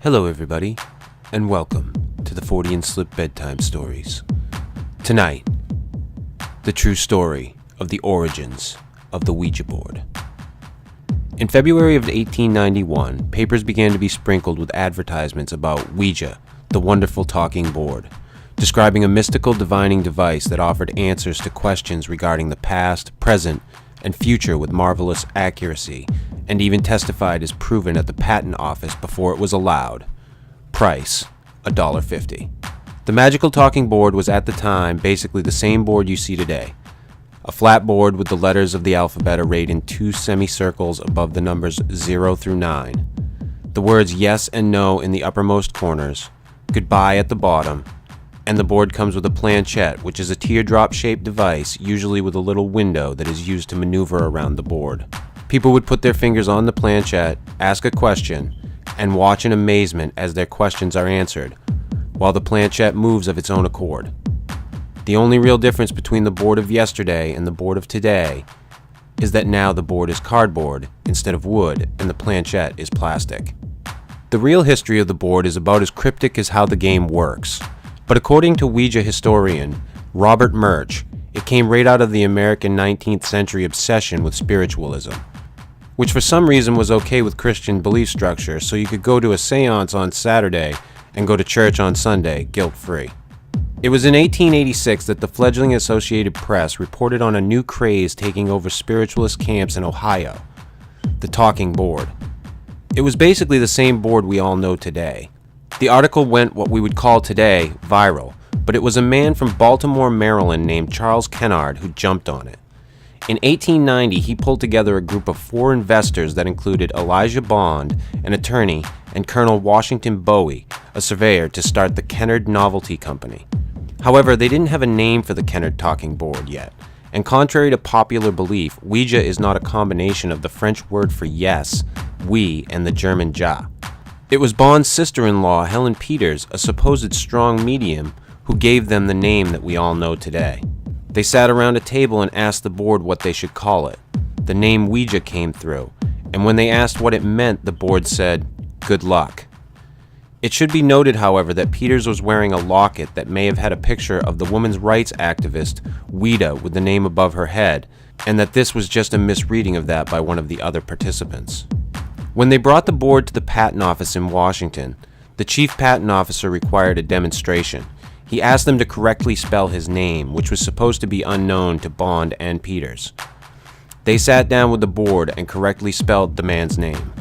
Hello everybody, and welcome to the Fortean Slip Bedtime Stories. Tonight, the true story of the origins of the Ouija board. In February of 1891, papers began to be sprinkled with advertisements about Ouija, the wonderful talking board, describing a mystical divining device that offered answers to questions regarding the past, present, and future with marvelous accuracy, and even testified as proven at the patent office before it was allowed. Price, $1.50. The magical talking board was at the time basically the same board you see today. A flat board with the letters of the alphabet arrayed in two semicircles above the numbers 0 through 9. The words yes and no in the uppermost corners, goodbye at the bottom, and the board comes with a planchette, which is a teardrop-shaped device, usually with a little window that is used to maneuver around the board. People would put their fingers on the planchette, ask a question, and watch in amazement as their questions are answered, while the planchette moves of its own accord. The only real difference between the board of yesterday and the board of today is that now the board is cardboard instead of wood, and the planchette is plastic. The real history of the board is about as cryptic as how the game works. But according to Ouija historian Robert Murch, it came right out of the American 19th century obsession with spiritualism, which for some reason was okay with Christian belief structure, so you could go to a seance on Saturday and go to church on Sunday guilt-free. It was in 1886 that the fledgling Associated Press reported on a new craze taking over spiritualist camps in Ohio, the talking board. It was basically the same board we all know today. The article went what we would call today viral, but it was a man from Baltimore, Maryland named Charles Kennard who jumped on it. In 1890, he pulled together a group of 4 investors that included Elijah Bond, an attorney, and Colonel Washington Bowie, a surveyor, to start the Kennard Novelty Company. However, they didn't have a name for the Kennard talking board yet, and contrary to popular belief, Ouija is not a combination of the French word for yes, oui, and the German ja. It was Bond's sister-in-law, Helen Peters, a supposed strong medium, who gave them the name that we all know today. They sat around a table and asked the board what they should call it. The name Ouija came through, and when they asked what it meant, the board said, "Good luck." It should be noted, however, that Peters was wearing a locket that may have had a picture of the women's rights activist, Ouida, with the name above her head, and that this was just a misreading of that by one of the other participants. When they brought the board to the patent office in Washington, the chief patent officer required a demonstration. He asked them to correctly spell his name, which was supposed to be unknown to Bond and Peters. They sat down with the board and correctly spelled the man's name.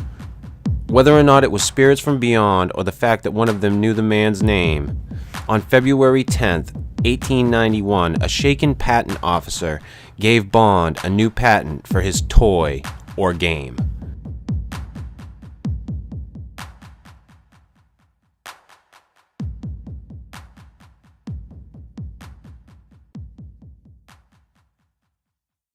Whether or not it was spirits from beyond or the fact that one of them knew the man's name, on February 10th, 1891, a shaken patent officer gave Bond a new patent for his toy or game.